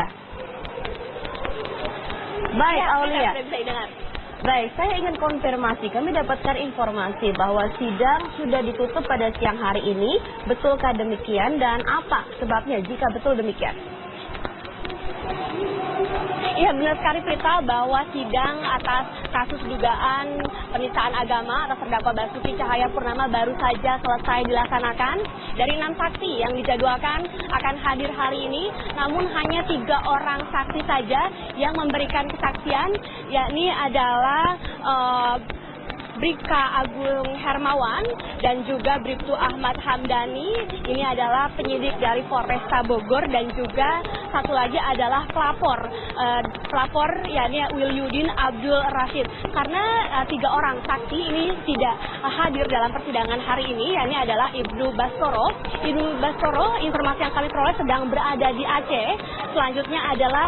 Aulia. Baik, Aulia. Baik, saya ingin konfirmasi. Kami dapatkan informasi bahwa sidang sudah ditutup pada siang hari ini. Betulkah demikian dan apa sebabnya jika betul demikian? Iya, benar sekali Prita, bahwa sidang atas kasus dugaan penistaan agama atas terdakwa Basuki Cahayapurnama baru saja selesai dilaksanakan. Dari 6 saksi yang dijadwalkan akan hadir hari ini, namun hanya 3 orang saksi saja yang memberikan kesaksian, yakni adalah Bribka Agung Hermawan dan juga Bribtu Ahmad Hamdani. Ini adalah penyidik dari Polresta Bogor, dan juga satu lagi adalah pelapor yakni Wilyudin Abdul Rashid. Karena 3 orang saksi ini tidak hadir dalam persidangan hari ini, yakni adalah Ibnu Baskoro. Ibnu Baskoro, informasi yang kami peroleh, sedang berada di Aceh. Selanjutnya adalah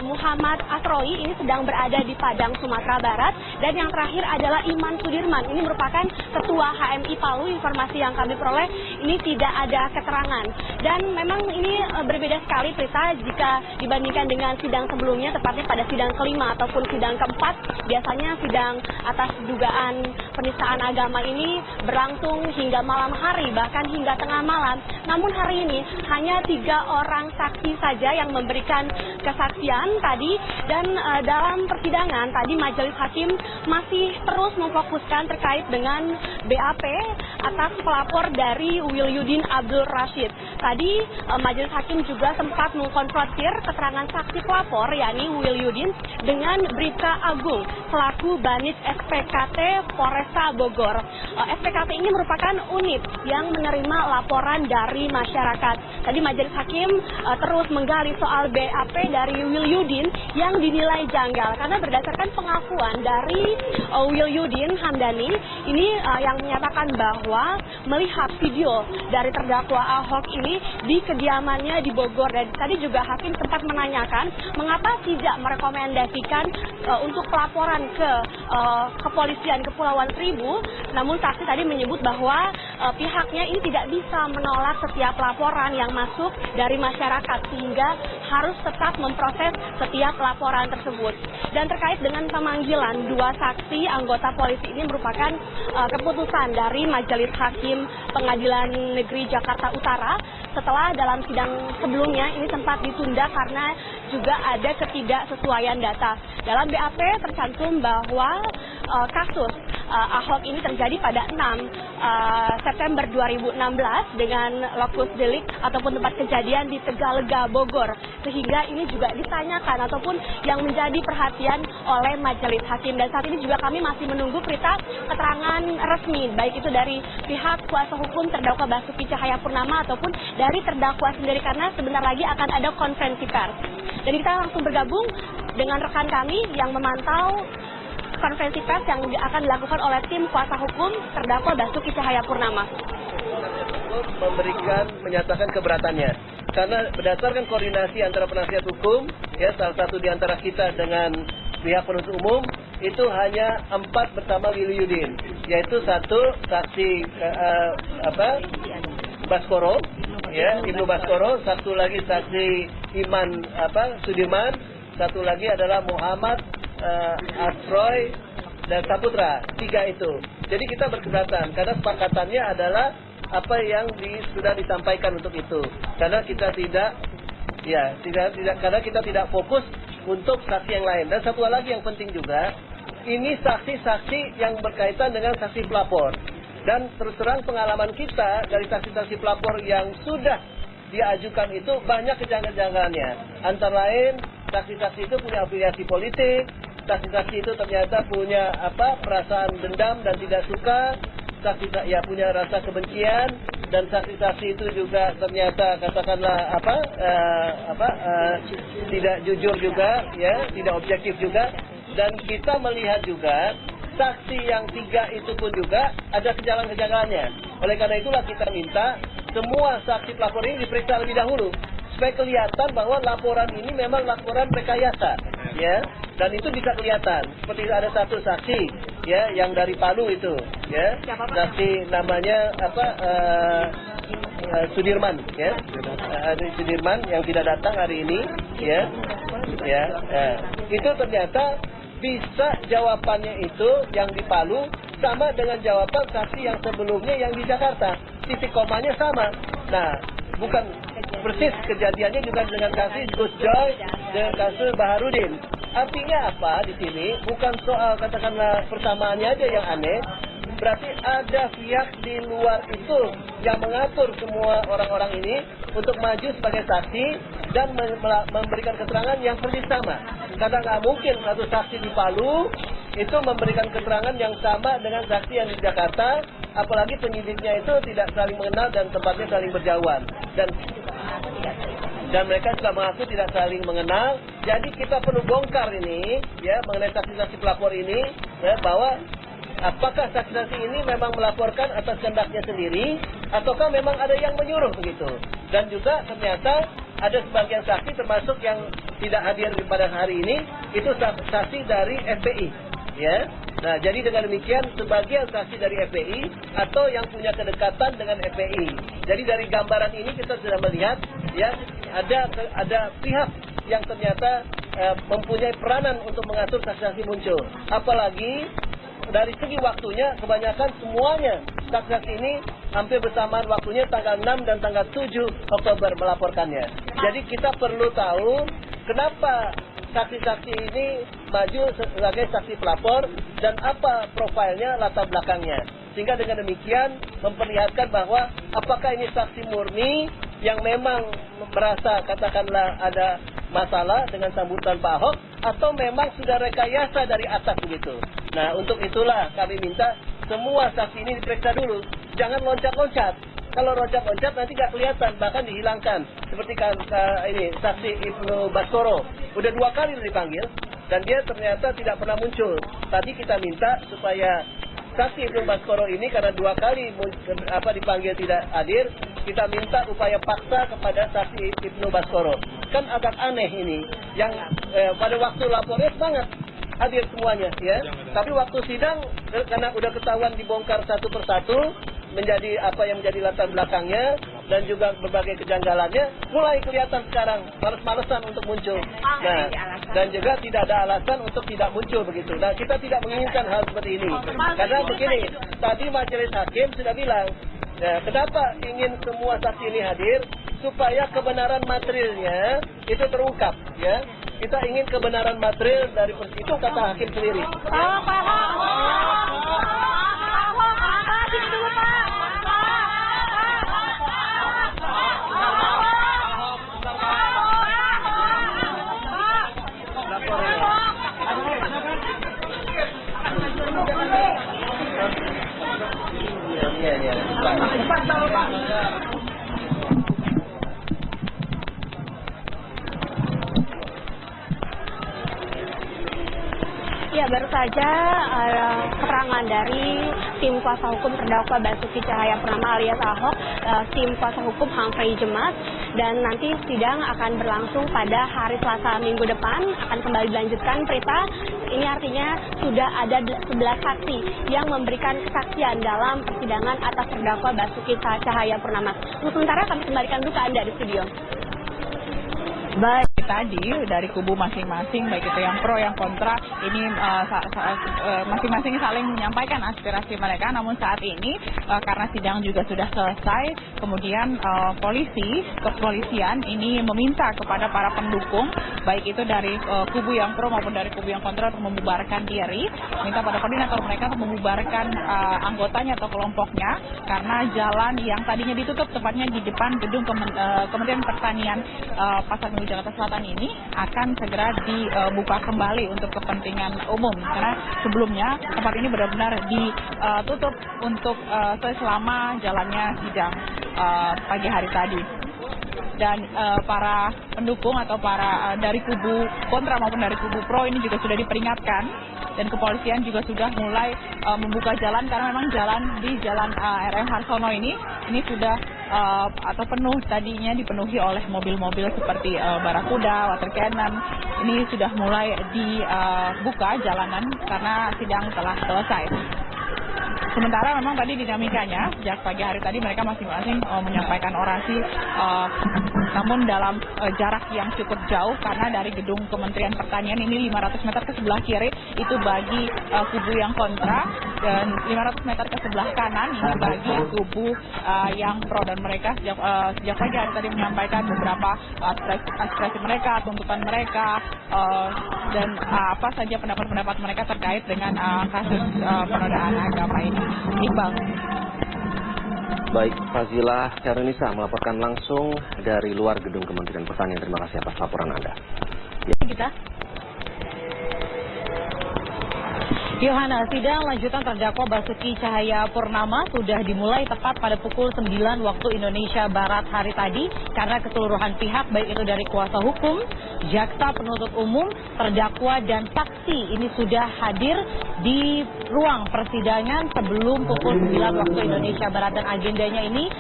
Muhammad Asroi, ini sedang berada di Padang, Sumatera Barat. Dan yang terakhir adalah Iman Sudirman, ini merupakan ketua HMI Palu. Informasi yang kami peroleh ini tidak ada keterangan. Dan memang ini berbeda sekali Prita jika dibandingkan dengan sidang sebelumnya, tepatnya pada sidang kelima ataupun sidang keempat. Biasanya sidang atas dugaan penistaan agama ini berlangsung hingga malam hari, bahkan hingga tengah malam. Namun hari ini hanya 3 orang saksi saja yang memberikan kesaksian tadi. Dan dalam persidangan tadi majelis hakim masih terus memfokuskan terkait dengan BAP atas pelapor dari Wilyudin Abdul Rashid. Tadi majelis hakim juga sempat mengkonfrontir keterangan saksi pelapor, yakni Wilyudin, dengan Bribka Agung selaku Banit SPKT Polresta Bogor. SPKT ini merupakan unit yang menerima laporan dari masyarakat. Tadi majelis hakim terus menggali soal BAP dari Wilyudin yang dinilai janggal karena berdasarkan pengakuan dari Wilyudin Hamdani ini yang menyatakan bahwa melihat video dari terdakwa Ahok ini di kediamannya di Bogor. Dan tadi juga hakim sempat menanyakan mengapa tidak merekomendasikan untuk pelaporan ke kepolisian Kepulauan Seribu. Namun saksi tadi menyebut bahwa pihaknya ini tidak bisa menolak setiap laporan yang masuk dari masyarakat, sehingga harus tetap memproses setiap laporan tersebut. Dan terkait dengan pemanggilan 2 saksi anggota polisi ini merupakan keputusan dari Majelis Hakim Pengadilan Negeri Jakarta Utara setelah dalam sidang sebelumnya ini sempat ditunda karena juga ada ketidaksesuaian data. Dalam BAP tercantum bahwa kasus Ahok ini terjadi pada 6 September 2016 dengan lokus delik ataupun tempat kejadian di Tegalega, Bogor. Sehingga ini juga ditanyakan ataupun yang menjadi perhatian oleh majelis hakim. Dan saat ini juga kami masih menunggu Prita keterangan resmi, baik itu dari pihak kuasa hukum terdakwa Basuki Cahayapurnama ataupun dari terdakwa sendiri, karena sebentar lagi akan ada konferensi pers. Dan kita langsung bergabung dengan rekan kami yang memantau konferensi pers yang akan dilakukan oleh tim kuasa hukum terdakwa Basuki Cahayapurnama. Menyatakan keberatannya karena berdasarkan koordinasi antara penasihat hukum, ya, salah satu di antara kita dengan pihak penuntut umum itu hanya 4 bersama Wilyudin, yaitu 1 saksi Baskoro, ya, Ibnu Baskoro, 1 lagi saksi Iman Sudirman, 1 lagi adalah Muhammad Asroi dan Saputra. 3 itu. Jadi kita berkeberatan karena sepakatannya adalah apa yang sudah disampaikan untuk itu. Karena kita karena kita tidak fokus untuk saksi yang lain. Dan satu lagi yang penting juga, ini saksi-saksi yang berkaitan dengan saksi pelapor. Dan terus terang pengalaman kita dari saksi-saksi pelapor yang sudah diajukan itu banyak kejanggalan-kejanggalannya. Antara lain, saksi-saksi itu punya afiliasi politik, saksi-saksi itu ternyata punya perasaan dendam dan tidak suka, saksi punya rasa kebencian, dan saksi-saksi itu juga ternyata katakanlah tidak jujur juga, ya, tidak objektif juga. Dan kita melihat juga saksi yang 3 itu pun juga ada kejanggalan-kejanggalannya. Oleh karena itulah kita minta semua saksi pelapor ini diperiksa lebih dahulu supaya kelihatan bahwa laporan ini memang laporan rekayasa, ya. Dan itu bisa kelihatan. Seperti ada 1 saksi, ya, yang dari Palu itu, ya. Saksi namanya Sudirman, ya. Sudirman yang tidak datang hari ini. itu ternyata bisa jawabannya itu yang di Palu sama dengan jawaban saksi yang sebelumnya yang di Jakarta, titik komanya sama. Nah, bukan persis kejadiannya juga dengan kasus Gus Joy dengan kasus Baharudin. Artinya apa di sini? Bukan soal katakanlah persamaannya aja yang aneh. Berarti ada pihak di luar itu yang mengatur semua orang-orang ini untuk maju sebagai saksi dan memberikan keterangan yang persis sama. Karena nggak mungkin satu saksi di Palu itu memberikan keterangan yang sama dengan saksi yang di Jakarta, apalagi penyidiknya itu tidak saling mengenal dan tempatnya saling berjauhan. Dan mereka juga mengaku tidak saling mengenal. Jadi kita perlu bongkar ini, ya, mengenai saksi-saksi pelapor ini, ya, bahwa apakah saksi-saksi ini memang melaporkan atas kehendaknya sendiri, ataukah memang ada yang menyuruh begitu. Dan juga ternyata ada sebagian saksi termasuk yang tidak hadir pada hari ini, itu saksi dari FPI. Ya. Nah, jadi dengan demikian sebagian saksi dari FPI atau yang punya kedekatan dengan FPI. Jadi dari gambaran ini kita sudah melihat, ya, ada pihak yang ternyata mempunyai peranan untuk mengatur saksi-saksi muncul. Apalagi dari segi waktunya, kebanyakan semuanya saksi-saksi ini hampir bersamaan waktunya tanggal 6 dan tanggal 7 Oktober melaporkannya. Jadi kita perlu tahu kenapa saksi-saksi ini maju sebagai saksi pelapor dan apa profilnya, latar belakangnya. Sehingga dengan demikian memperlihatkan bahwa apakah ini saksi murni yang memang merasa katakanlah ada masalah dengan sambutan Pak Ahok, atau memang sudah rekayasa dari atas begitu. Nah, untuk itulah kami minta semua saksi ini diperiksa dulu. Jangan loncat-loncat. Kalau loncat-loncat nanti nggak kelihatan, bahkan dihilangkan. Seperti ini saksi Ibnu Baskoro, udah 2 kali dipanggil dan dia ternyata tidak pernah muncul. Tadi kita minta supaya saksi Ibnu Baskoro ini karena 2 kali dipanggil tidak hadir, kita minta upaya paksa kepada saksi Ibnu Baskoro. Kan agak aneh ini, yang pada waktu lapornya semangat hadir semuanya, ya. Tapi waktu sidang karena udah ketahuan dibongkar satu persatu menjadi apa yang menjadi latar belakangnya dan juga berbagai kejanggalannya, mulai kelihatan sekarang males-malesan untuk muncul. Nah, dan juga tidak ada alasan untuk tidak muncul begitu. Nah, kita tidak menginginkan hal seperti ini. Karena begini, tadi majelis hakim sudah bilang, ya, kenapa ingin semua saksi ini hadir? Supaya kebenaran materialnya itu terungkap, ya. Kita ingin kebenaran material dari itu kata hakim sendiri. Ya, baru saja keterangan dari tim kuasa hukum terdakwa Basuki Cahayapurnama alias Ahok, tim kuasa hukum Humphrey Jemas, dan nanti sidang akan berlangsung pada hari Selasa minggu depan, akan kembali dilanjutkan. Prita, ini artinya sudah ada 11 saksi yang memberikan kesaksian dalam persidangan atas terdakwa Basuki Cahayapurnama. Untuk sementara kami kembalikan dulu ke Anda di studio. Baik, tadi dari kubu masing-masing, baik itu yang pro yang kontra, ini masing-masing saling menyampaikan aspirasi mereka. Namun saat ini karena sidang juga sudah selesai, kemudian kepolisian ini meminta kepada para pendukung, baik itu dari kubu yang pro maupun dari kubu yang kontra, untuk membubarkan diri, minta pada koordinator mereka untuk membubarkan anggotanya atau kelompoknya, karena jalan yang tadinya ditutup tepatnya di depan gedung Kementerian Pertanian Pasar Minggu Jakarta Selatan ini akan segera dibuka kembali untuk kepentingan umum, karena sebelumnya tempat ini benar-benar ditutup untuk selama jalannya sidang pagi hari tadi. Dan para pendukung atau para dari kubu kontra maupun dari kubu pro ini juga sudah diperingatkan, dan kepolisian juga sudah mulai membuka jalan, karena memang jalan di jalan RM Harsono ini sudah atau penuh, tadinya dipenuhi oleh mobil-mobil seperti Barakuda, Water Cannon. Ini sudah mulai dibuka jalanan karena sidang telah selesai. Sementara memang tadi dinamikanya sejak pagi hari tadi mereka masing-masing menyampaikan orasi, namun dalam jarak yang cukup jauh karena dari gedung Kementerian Pertanian ini 500 meter ke sebelah kiri itu bagi kubu yang kontra dan 500 meter ke sebelah kanan ini bagi kubu yang pro, dan mereka sejak pagi hari tadi menyampaikan beberapa aspirasi mereka, tuntutan mereka, dan apa saja pendapat-pendapat mereka terkait dengan kasus penodaan agama ini. Iqbal. Baik, Fazila Syarunisa melaporkan langsung dari luar gedung Kementerian Pertanian. Terima kasih atas laporan Anda. Kita. Yohana, sidang lanjutan terdakwa Basuki Cahayapurnama sudah dimulai tepat pada pukul 9 waktu Indonesia Barat hari tadi karena keseluruhan pihak baik itu dari kuasa hukum, jaksa penuntut umum, terdakwa dan saksi ini sudah hadir di ruang persidangan sebelum pukul 9 waktu Indonesia Barat, dan agendanya ini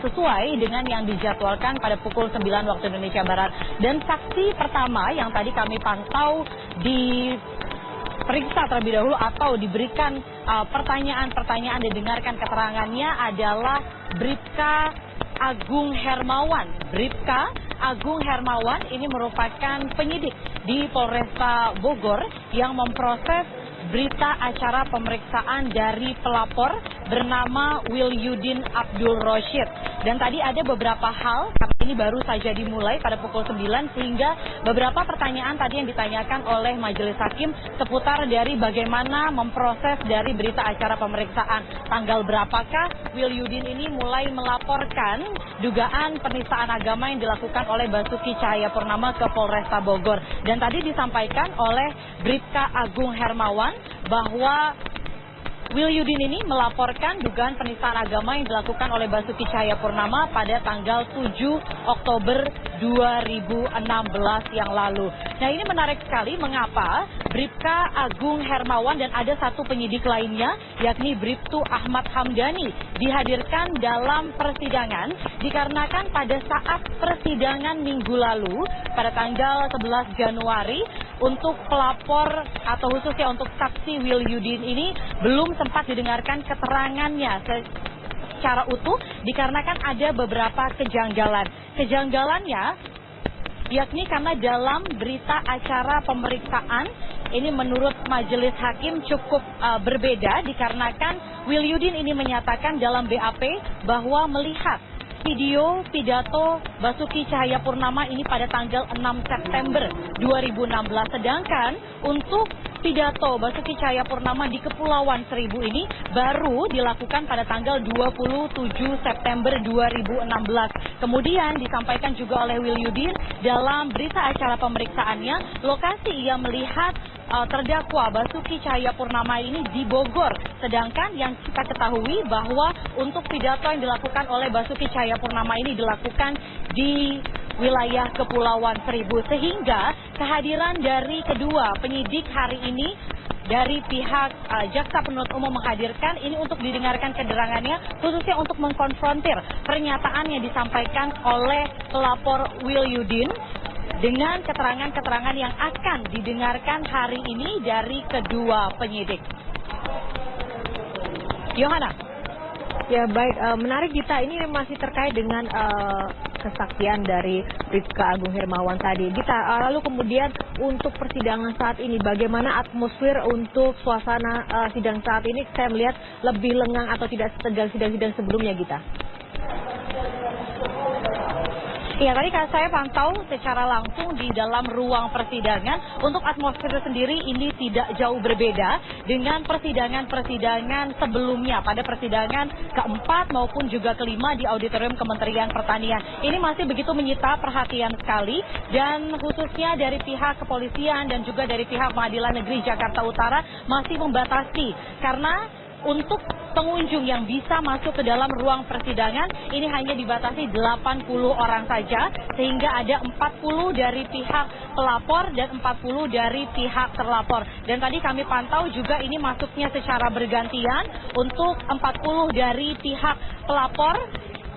sesuai dengan yang dijadwalkan pada pukul 9 waktu Indonesia Barat. Dan saksi pertama yang tadi kami pantau periksa terlebih dahulu atau diberikan pertanyaan-pertanyaan, didengarkan keterangannya adalah Bribka Agung Hermawan. Bribka Agung Hermawan ini merupakan penyidik di Polresta Bogor yang memproses berita acara pemeriksaan dari pelapor bernama Wilyudin Abdul Roshid. Dan tadi ada beberapa hal, karena ini baru saja dimulai pada pukul 9, sehingga beberapa pertanyaan tadi yang ditanyakan oleh majelis hakim seputar dari bagaimana memproses dari berita acara pemeriksaan. Tanggal berapakah Wilyudin ini mulai melaporkan dugaan penistaan agama yang dilakukan oleh Basuki Cahayapurnama ke Polresta Bogor. Dan tadi disampaikan oleh Bribka Agung Hermawan bahwa Wilyudin ini melaporkan dugaan penistaan agama yang dilakukan oleh Basuki Cahayapurnama pada tanggal 7 Oktober 2016 yang lalu. Nah, ini menarik sekali mengapa Bribka Agung Hermawan dan ada satu penyidik lainnya yakni Bribtu Ahmad Hamdani dihadirkan dalam persidangan dikarenakan pada saat persidangan minggu lalu pada tanggal 11 Januari untuk pelapor atau khususnya untuk saksi Wilyudin ini belum sempat didengarkan keterangannya secara utuh dikarenakan ada beberapa kejanggalan. Kejanggalannya yakni karena dalam berita acara pemeriksaan ini menurut majelis hakim cukup berbeda dikarenakan Wilyudin ini menyatakan dalam BAP bahwa melihat video pidato Basuki Cahayapurnama ini pada tanggal 6 September 2016. Sedangkan untuk pidato Basuki Cahayapurnama di Kepulauan Seribu ini baru dilakukan pada tanggal 27 September 2016. Kemudian disampaikan juga oleh Wilyudin dalam berita acara pemeriksaannya, lokasi ia melihat terdakwa Basuki Cahayapurnama ini di Bogor. Sedangkan yang kita ketahui bahwa untuk pidato yang dilakukan oleh Basuki Cahayapurnama ini dilakukan di wilayah Kepulauan Seribu. Sehingga kehadiran dari kedua penyidik hari ini dari pihak jaksa penuntut umum menghadirkan ini untuk didengarkan keterangannya, khususnya untuk mengkonfrontir pernyataan yang disampaikan oleh pelapor Wilyudin dengan keterangan-keterangan yang akan didengarkan hari ini dari kedua penyidik. Yohana. Ya baik, menarik Dita, ini masih terkait dengan kesaksian dari Bribka Agung Hermawan tadi. Dita, lalu kemudian untuk persidangan saat ini, bagaimana atmosfer untuk suasana sidang saat ini? Saya melihat lebih lengang atau tidak setegang sidang-sidang sebelumnya, Gita. Ya, tadi saya pantau secara langsung di dalam ruang persidangan. Untuk atmosfer sendiri ini tidak jauh berbeda dengan persidangan-persidangan sebelumnya pada persidangan keempat maupun juga kelima di auditorium Kementerian Pertanian. Ini masih begitu menyita perhatian sekali, dan khususnya dari pihak kepolisian dan juga dari pihak Pengadilan Negeri Jakarta Utara masih membatasi karena untuk pengunjung yang bisa masuk ke dalam ruang persidangan ini hanya dibatasi 80 orang saja, sehingga ada 40 dari pihak pelapor dan 40 dari pihak terlapor. Dan tadi kami pantau juga ini masuknya secara bergantian. Untuk 40 dari pihak pelapor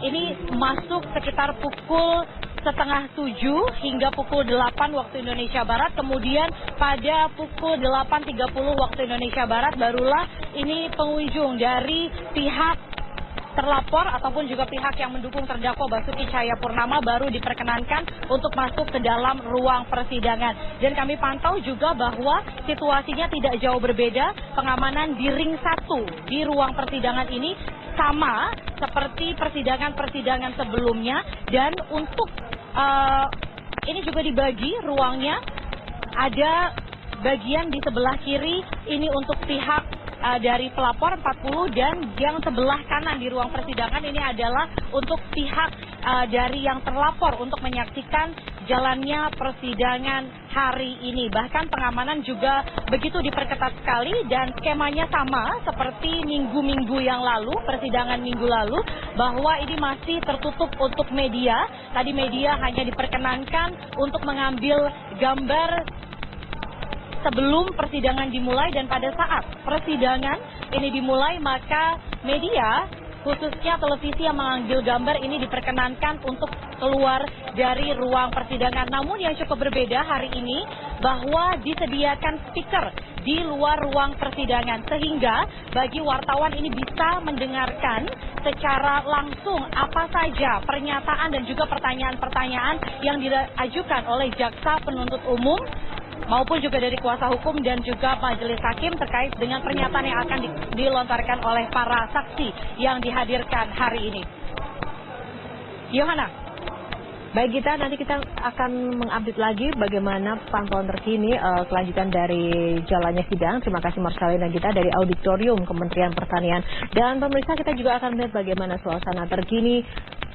ini masuk sekitar pukul 6:30 hingga pukul 8 waktu Indonesia Barat. Kemudian pada pukul 8:30 waktu Indonesia Barat barulah ini pengunjung dari pihak terlapor ataupun juga pihak yang mendukung terdakwa Basuki Cahayapurnama baru diperkenankan untuk masuk ke dalam ruang persidangan. Dan kami pantau juga bahwa situasinya tidak jauh berbeda. Pengamanan di ring 1 di ruang persidangan ini sama seperti persidangan-persidangan sebelumnya. Dan untuk ini juga dibagi ruangnya, ada bagian di sebelah kiri ini untuk pihak dari pelapor 40, dan yang sebelah kanan di ruang persidangan ini adalah untuk pihak dari yang terlapor untuk menyaksikan jalannya persidangan hari ini. Bahkan pengamanan juga begitu diperketat sekali dan skemanya sama seperti minggu-minggu yang lalu, persidangan minggu lalu, bahwa ini masih tertutup untuk media. Tadi media hanya diperkenankan untuk mengambil gambar sebelum persidangan dimulai, dan pada saat persidangan ini dimulai maka media, khususnya televisi yang mengambil gambar ini diperkenankan untuk keluar dari ruang persidangan. Namun yang cukup berbeda hari ini bahwa disediakan speaker di luar ruang persidangan sehingga bagi wartawan ini bisa mendengarkan secara langsung apa saja pernyataan dan juga pertanyaan-pertanyaan yang diajukan oleh jaksa penuntut umum maupun juga dari kuasa hukum dan juga majelis hakim terkait dengan pernyataan yang akan dilontarkan oleh para saksi yang dihadirkan hari ini. Yohana. Baik Gita, nanti kita akan mengupdate lagi bagaimana pantauan terkini kelanjutan dari jalannya sidang. Terima kasih Marcelina Gita dari Auditorium Kementerian Pertanian. Dan pemirsa, kita juga akan melihat bagaimana suasana terkini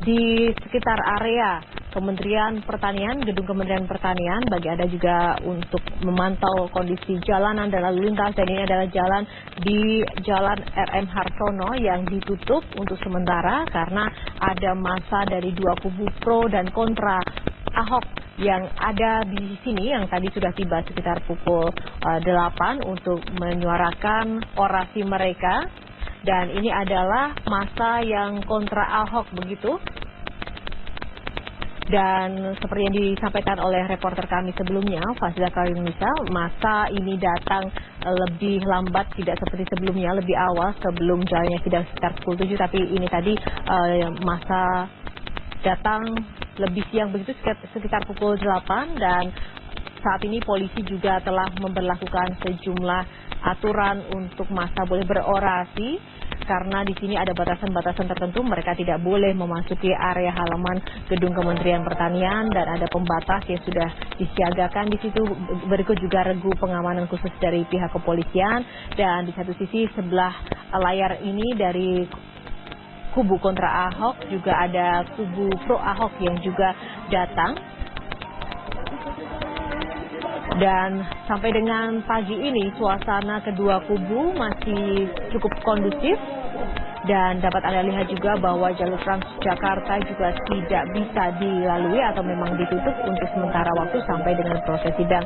di sekitar area Kementerian Pertanian, gedung Kementerian Pertanian, bagi Anda juga untuk memantau kondisi jalanan dan lalu lintas. Dan ini adalah jalan di Jalan RM Hartono yang ditutup untuk sementara karena ada massa dari dua kubu pro dan kontra Ahok yang ada di sini, yang tadi sudah tiba sekitar pukul 8 untuk menyuarakan orasi mereka. Dan ini adalah massa yang kontra Ahok begitu. Dan seperti yang disampaikan oleh reporter kami sebelumnya, Fazila Karimisa, masa ini datang lebih lambat, tidak seperti sebelumnya, lebih awal sebelum jalannya sidang sekitar pukul 7. Tapi ini tadi masa datang lebih siang begitu, sekitar pukul 8. Dan saat ini polisi juga telah memberlakukan sejumlah aturan untuk masa boleh berorasi. Karena di sini ada batasan-batasan tertentu, mereka tidak boleh memasuki area halaman gedung Kementerian Pertanian dan ada pembatas yang sudah disiagakan di situ. Berikut juga regu pengamanan khusus dari pihak kepolisian, dan di satu sisi sebelah layar ini dari kubu kontra Ahok juga ada kubu pro Ahok yang juga datang. Dan sampai dengan pagi ini suasana kedua kubu masih cukup kondusif. Dan dapat Anda lihat juga bahwa jalur Transjakarta juga tidak bisa dilalui atau memang ditutup untuk sementara waktu sampai dengan proses sidang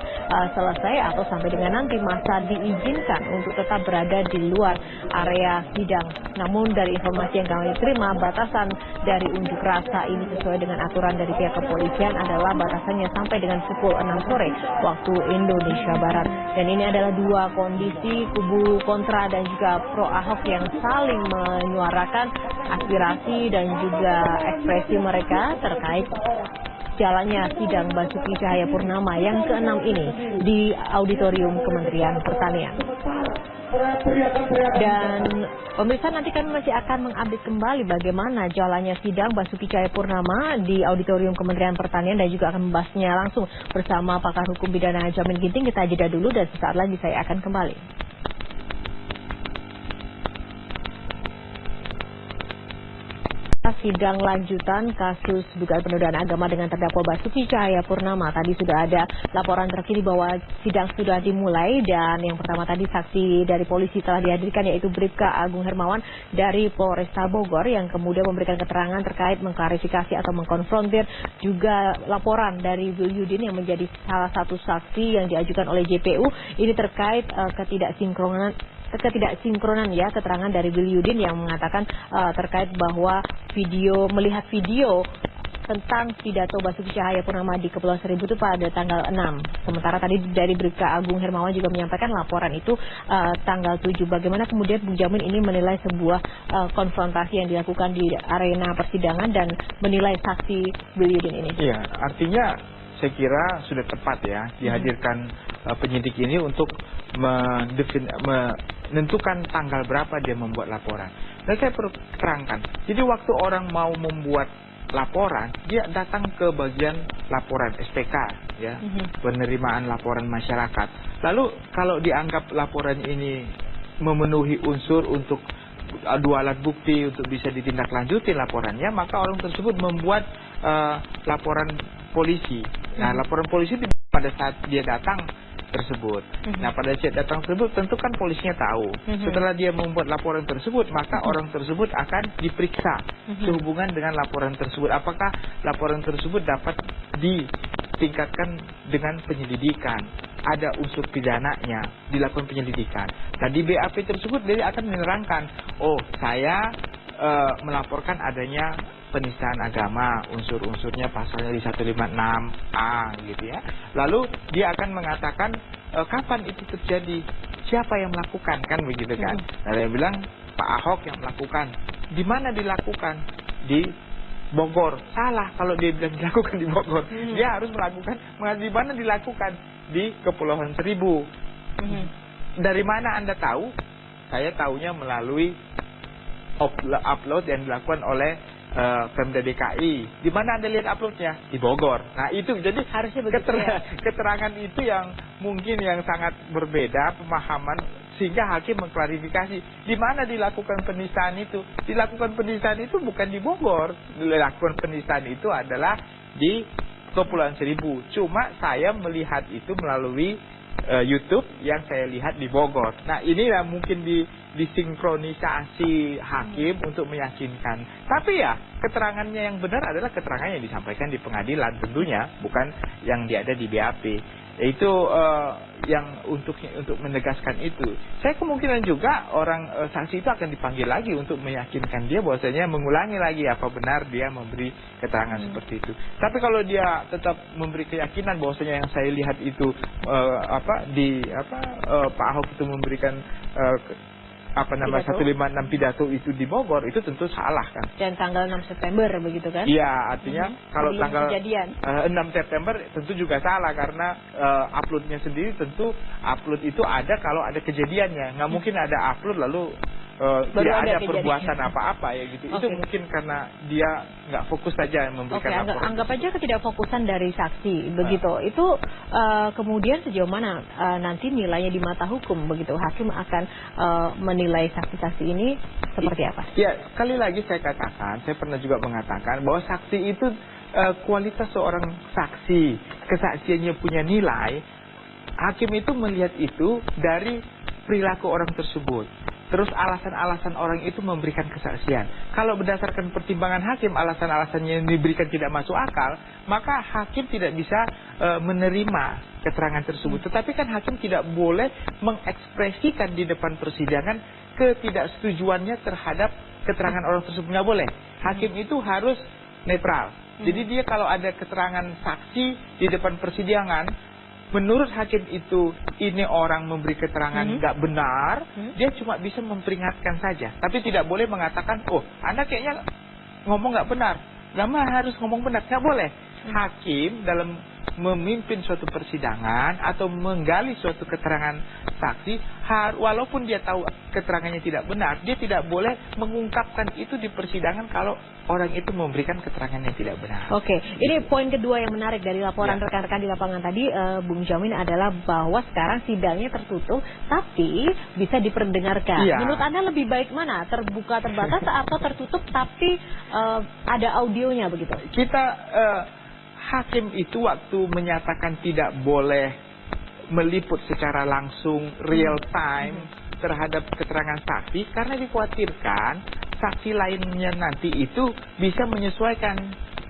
selesai atau sampai dengan nanti masa diizinkan untuk tetap berada di luar area sidang. Namun dari informasi yang kami terima, batasan dari unjuk rasa ini sesuai dengan aturan dari pihak kepolisian adalah batasannya sampai dengan pukul 6 sore waktu Indonesia Barat. Dan ini adalah dua kondisi kubu kontra dan juga pro Ahok yang saling menyuarakan aspirasi dan juga ekspresi mereka terkait jalannya sidang Basuki Cahayapurnama yang ke-6 ini di Auditorium Kementerian Pertanian. Dan pemirsa, nanti kami masih akan mengupdate kembali bagaimana jalannya sidang Basuki Cahayapurnama di Auditorium Kementerian Pertanian dan juga akan membahasnya langsung bersama pakar hukum pidana Jamin Ginting. Kita jeda dulu dan sesaat lagi saya akan kembali. Sidang lanjutan kasus dugaan penodaan agama dengan terdakwa Basuki Cahayapurnama. Tadi sudah ada laporan terkini bahwa sidang sudah dimulai, dan yang pertama tadi saksi dari polisi telah dihadirkan yaitu Bribka Agung Hermawan dari Polresta Bogor yang kemudian memberikan keterangan terkait mengklarifikasi atau mengkonfrontir juga laporan dari Wilyudin yang menjadi salah satu saksi yang diajukan oleh JPU. Ini terkait ketidaksinkronan ya keterangan dari Wiliudin yang mengatakan terkait bahwa melihat video tentang pidato Basuki Cahayapurnama di Kepulauan Seribu itu pada tanggal 6. Sementara tadi dari Bribka Agung Hermawan juga menyampaikan laporan itu tanggal 7. Bagaimana kemudian Bung Jamin ini menilai sebuah konfrontasi yang dilakukan di arena persidangan dan menilai saksi Wiliudin ini? Iya, artinya saya kira sudah tepat ya dihadirkan penyidik ini untuk menentukan tanggal berapa dia membuat laporan. Dan saya perlu terangkan, jadi waktu orang mau membuat laporan, dia datang ke bagian laporan SPK ya, penerimaan laporan masyarakat. Lalu kalau dianggap laporan ini memenuhi unsur untuk dua alat bukti untuk bisa ditindaklanjuti laporannya, maka orang tersebut membuat laporan polisi. Nah, laporan polisi pada saat dia datang tersebut. Nah, pada saat datang tersebut tentu kan polisinya tahu. Setelah dia membuat laporan tersebut, maka orang tersebut akan diperiksa sehubungan dengan laporan tersebut. Apakah laporan tersebut dapat ditingkatkan dengan penyelidikan? Ada unsur pidananya, dilakukan penyelidikan. Nah, di BAP tersebut dia akan menerangkan, oh saya melaporkan adanya penistaan agama, unsur-unsurnya pasalnya di 156A gitu ya. Lalu dia akan mengatakan kapan itu terjadi, siapa yang melakukan, kan begitu kan. Nah, dia bilang Pak Ahok yang melakukan. Di mana dilakukan? Di Bogor. Salah kalau dia bilang dilakukan di Bogor. Dia harus melakukan di mana dilakukan? Di Kepulauan Seribu. Dari mana Anda tahu? Saya tahunya melalui upload yang dilakukan oleh Pemda DKI. Di mana Anda lihat uploadnya? Di Bogor. Nah, itu jadi harusnya keterangan itu yang mungkin yang sangat berbeda pemahaman, sehingga hakim mengklarifikasi di mana dilakukan penistaan itu. Dilakukan penistaan itu bukan di Bogor. Dilakukan penistaan itu adalah di Kepulauan Seribu. Cuma saya melihat itu melalui YouTube yang saya lihat di Bogor. Nah, inilah mungkin disinkronisasi hakim untuk meyakinkan. Tapi ya, keterangannya yang benar adalah keterangan yang disampaikan di pengadilan tentunya, bukan yang ada di BAP. Itu yang untuk menegaskan itu. Saya kemungkinan juga orang saksi itu akan dipanggil lagi untuk meyakinkan dia bahwasanya mengulangi lagi apa benar dia memberi keterangan seperti itu. Tapi kalau dia tetap memberi keyakinan bahwasanya yang saya lihat itu Pak Ahok itu memberikan 156 pidato itu di Bogor, itu tentu salah kan. Dan tanggal 6 September begitu kan? Iya, artinya kalau tanggal 6 September tentu juga salah karena uploadnya sendiri tentu upload itu ada kalau ada kejadiannya. Nggak mungkin ada upload lalu tidak ada perbuatan apa-apa ya gitu. Itu mungkin karena dia nggak fokus saja memberikan laporan. Anggap aja ketidakfokusan dari saksi begitu. Itu kemudian sejauh mana nanti nilainya di mata hukum begitu? Hakim akan menilai saksi-saksi ini seperti apa? Ya, sekali lagi saya katakan, saya pernah juga mengatakan bahwa saksi itu kualitas seorang saksi, kesaksiannya punya nilai. Hakim itu melihat itu dari perilaku orang tersebut. Terus alasan-alasan orang itu memberikan kesaksian. Kalau berdasarkan pertimbangan hakim, alasan-alasannya yang diberikan tidak masuk akal, maka hakim tidak bisa menerima keterangan tersebut. Tetapi kan hakim tidak boleh mengekspresikan di depan persidangan ketidaksetujuannya terhadap keterangan orang tersebut. Nggak boleh. Hakim itu harus netral. Jadi dia kalau ada keterangan saksi di depan persidangan, menurut hakim itu ini orang memberi keterangan nggak benar, dia cuma bisa memperingatkan saja. Tapi tidak boleh mengatakan, oh Anda kayaknya ngomong nggak benar, lama harus ngomong benar. Nggak boleh. Hakim dalam memimpin suatu persidangan atau menggali suatu keterangan saksi, walaupun dia tahu keterangannya tidak benar, dia tidak boleh mengungkapkan itu di persidangan kalau orang itu memberikan keterangan yang tidak benar. Oke, ini poin kedua yang menarik dari laporan rekan-rekan di lapangan tadi, Bung Jamin, adalah bahwa sekarang sidangnya tertutup, tapi bisa diperdengarkan. Menurut Anda lebih baik mana? Terbuka terbatas atau tertutup tapi ada audionya begitu? Hakim itu waktu menyatakan tidak boleh meliput secara langsung real time terhadap keterangan saksi karena dikhawatirkan saksi lainnya nanti itu bisa menyesuaikan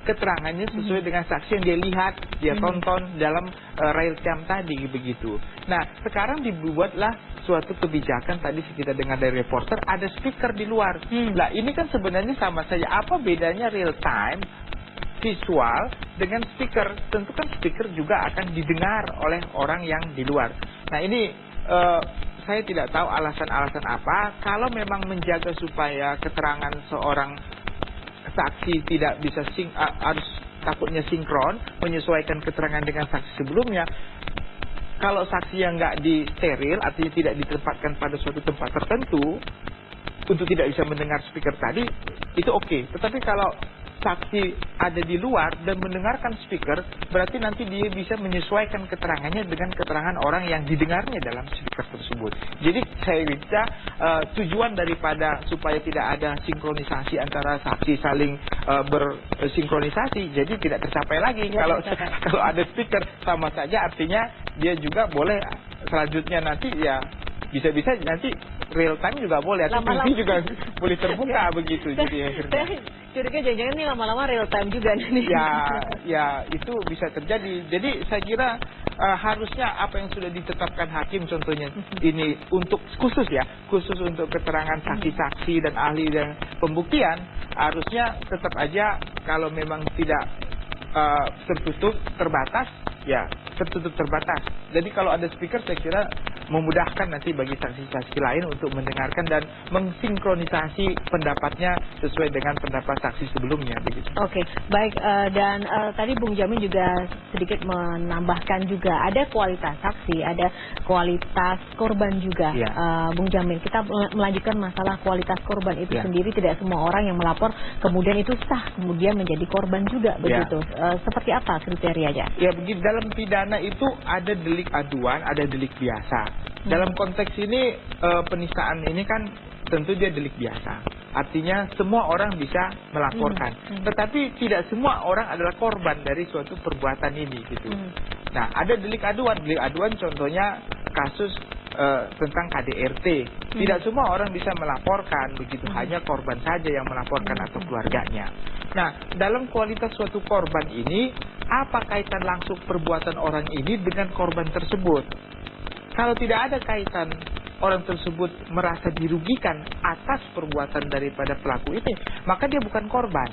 keterangannya sesuai dengan saksi yang dia lihat, dia tonton dalam real time tadi begitu. Nah, sekarang dibuatlah suatu kebijakan tadi kita dengar dari reporter, ada speaker di luar. Lah ini kan sebenarnya sama saja. Apa bedanya real time visual dengan speaker? Tentu kan speaker juga akan didengar oleh orang yang di luar. Nah ini saya tidak tahu alasan-alasan apa. Kalau memang menjaga supaya keterangan seorang saksi tidak bisa harus takutnya sinkron, menyesuaikan keterangan dengan saksi sebelumnya. Kalau saksi yang nggak disteril, artinya tidak ditempatkan pada suatu tempat tertentu untuk tidak bisa mendengar speaker tadi, itu oke. Tetapi kalau saksi ada di luar dan mendengarkan speaker, berarti nanti dia bisa menyesuaikan keterangannya dengan keterangan orang yang didengarnya dalam speaker tersebut. Jadi saya bisa tujuan daripada supaya tidak ada sinkronisasi antara saksi saling bersinkronisasi, jadi tidak tercapai lagi. Kalau ada speaker, sama saja artinya dia juga boleh selanjutnya nanti ya bisa-bisa nanti real time juga boleh, atau TV juga boleh terbuka begitu. Jadi akhirnya curiga jangan-jangan ini lama-lama real time juga nih. Ya itu bisa terjadi. Jadi saya kira harusnya apa yang sudah ditetapkan hakim, contohnya ini untuk khusus untuk keterangan saksi-saksi dan ahli dan pembuktian, harusnya tetap aja kalau memang tidak tertutup terbatas, ya tertutup terbatas. Jadi kalau ada speaker, saya kira memudahkan nanti bagi saksi-saksi lain untuk mendengarkan dan mensinkronisasi pendapatnya sesuai dengan pendapat saksi sebelumnya begitu. Oke, baik, dan tadi Bung Jamin juga sedikit menambahkan juga ada kualitas saksi, ada kualitas korban juga. Bung Jamin, kita melanjutkan masalah kualitas korban itu sendiri. Tidak semua orang yang melapor kemudian itu sah kemudian menjadi korban juga begitu. Seperti apa kriterianya? Ya begini, dalam pidana itu ada delik aduan, ada delik biasa. Dalam konteks ini penistaan ini kan tentu dia delik biasa. Artinya semua orang bisa melaporkan. Tetapi tidak semua orang adalah korban dari suatu perbuatan ini gitu. Nah, ada delik aduan. Delik aduan contohnya kasus tentang KDRT. Tidak semua orang bisa melaporkan begitu, hanya korban saja yang melaporkan atau keluarganya. Nah, dalam kualitas suatu korban ini, apa kaitan langsung perbuatan orang ini dengan korban tersebut? Kalau tidak ada kaitan, orang tersebut merasa dirugikan atas perbuatan daripada pelaku ini, maka dia bukan korban.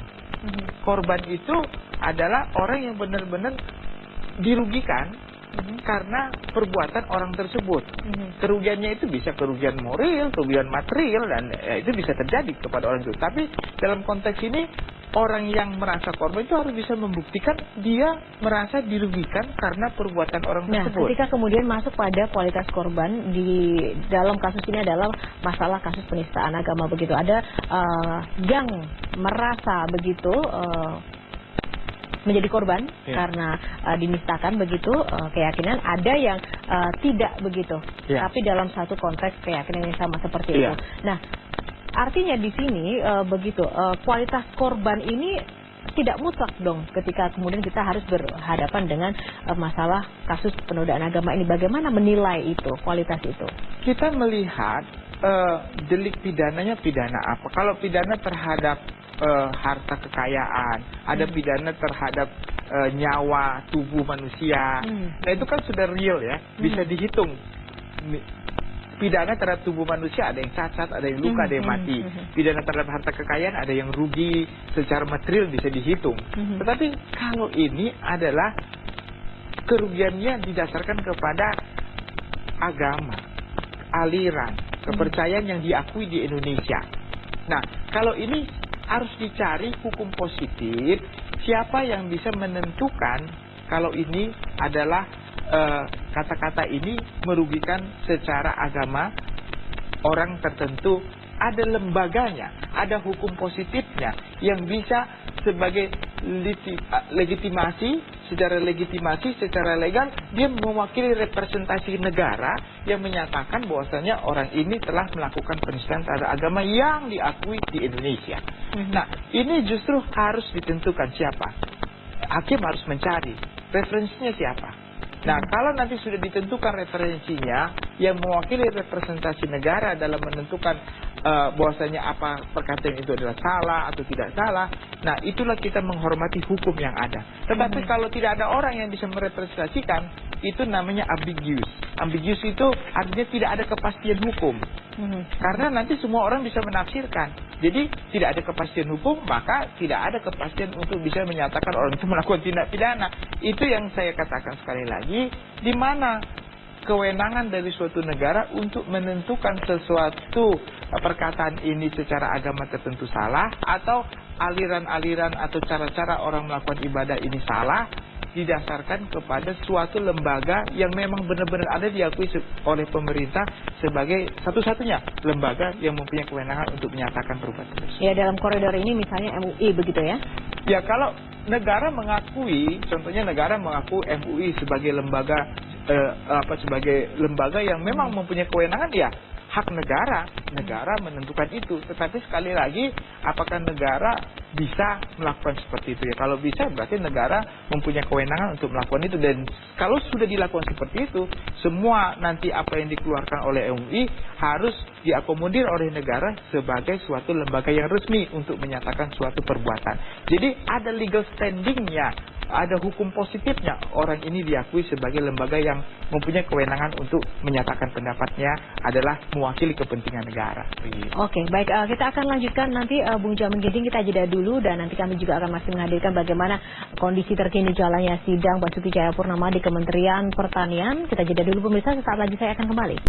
Korban itu adalah orang yang benar-benar dirugikan karena perbuatan orang tersebut. Kerugiannya itu bisa kerugian moral, kerugian material, dan itu bisa terjadi kepada orang itu. Tapi dalam konteks ini, orang yang merasa korban itu harus bisa membuktikan dia merasa dirugikan karena perbuatan orang tersebut. Ketika kemudian masuk pada kualitas korban di dalam kasus ini adalah masalah kasus penistaan agama begitu. Ada yang merasa begitu menjadi korban karena dinistakan begitu keyakinan, ada yang tidak begitu, tapi dalam satu konteks keyakinan yang sama seperti itu. Nah, artinya di sini begitu kualitas korban ini tidak mutlak dong ketika kemudian kita harus berhadapan dengan masalah kasus penodaan agama ini. Bagaimana menilai itu, kualitas itu? Kita melihat delik pidananya pidana apa. Kalau pidana terhadap harta kekayaan, ada pidana terhadap nyawa tubuh manusia. Nah itu kan sudah real ya, bisa dihitung. Pidana terhadap tubuh manusia ada yang cacat, ada yang luka, ada yang mati. Pidana terhadap harta kekayaan ada yang rugi secara material, bisa dihitung. Tetapi kalau ini adalah kerugiannya didasarkan kepada agama, aliran, kepercayaan yang diakui di Indonesia. Nah, kalau ini harus dicari hukum positif, siapa yang bisa menentukan kalau ini adalah kata-kata ini merugikan secara agama orang tertentu. Ada lembaganya, ada hukum positifnya yang bisa sebagai legitimasi, secara legal dia mewakili representasi negara yang menyatakan bahwasanya orang ini telah melakukan penistaan terhadap agama yang diakui di Indonesia. Nah, ini justru harus ditentukan siapa. Hakim harus mencari referensinya siapa. Nah, kalau nanti sudah ditentukan referensinya yang mewakili representasi negara dalam menentukan bahwasanya apa perkataan itu adalah salah atau tidak salah, nah itulah kita menghormati hukum yang ada. Tetapi kalau tidak ada orang yang bisa merepresentasikan, itu namanya ambiguous. Ambiguous itu artinya tidak ada kepastian hukum. Karena nanti semua orang bisa menafsirkan. Jadi tidak ada kepastian hukum, maka tidak ada kepastian untuk bisa menyatakan orang itu melakukan tindak pidana. Itu yang saya katakan sekali lagi, di mana kewenangan dari suatu negara untuk menentukan sesuatu perkataan ini secara agama tertentu salah, atau aliran-aliran atau cara-cara orang melakukan ibadah ini salah, didasarkan kepada suatu lembaga yang memang benar-benar ada diakui oleh pemerintah sebagai satu-satunya lembaga yang mempunyai kewenangan untuk menyatakan perbuatan tersebut. Ya, dalam koridor ini misalnya MUI begitu ya? Ya, kalau negara mengakui, contohnya negara mengaku MUI sebagai lembaga sebagai lembaga yang memang mempunyai kewenangan, ya hak negara menentukan itu. Tetapi sekali lagi, apakah negara bisa melakukan seperti itu? Ya, kalau bisa berarti negara mempunyai kewenangan untuk melakukan itu. Dan kalau sudah dilakukan seperti itu, semua nanti apa yang dikeluarkan oleh MUI harus diakomodir oleh negara sebagai suatu lembaga yang resmi untuk menyatakan suatu perbuatan. Jadi ada legal standingnya, ada hukum positifnya orang ini diakui sebagai lembaga yang mempunyai kewenangan untuk menyatakan pendapatnya adalah mewakili kepentingan negara. Oke, baik, kita akan lanjutkan nanti Bung Jamin Ginting, kita jeda dulu dan nanti kami juga akan masih menghadirkan bagaimana kondisi terkini jalannya sidang Basuki Cahayapurnama di Kementerian Pertanian. Kita jeda dulu pemirsa, sesaat lagi saya akan kembali.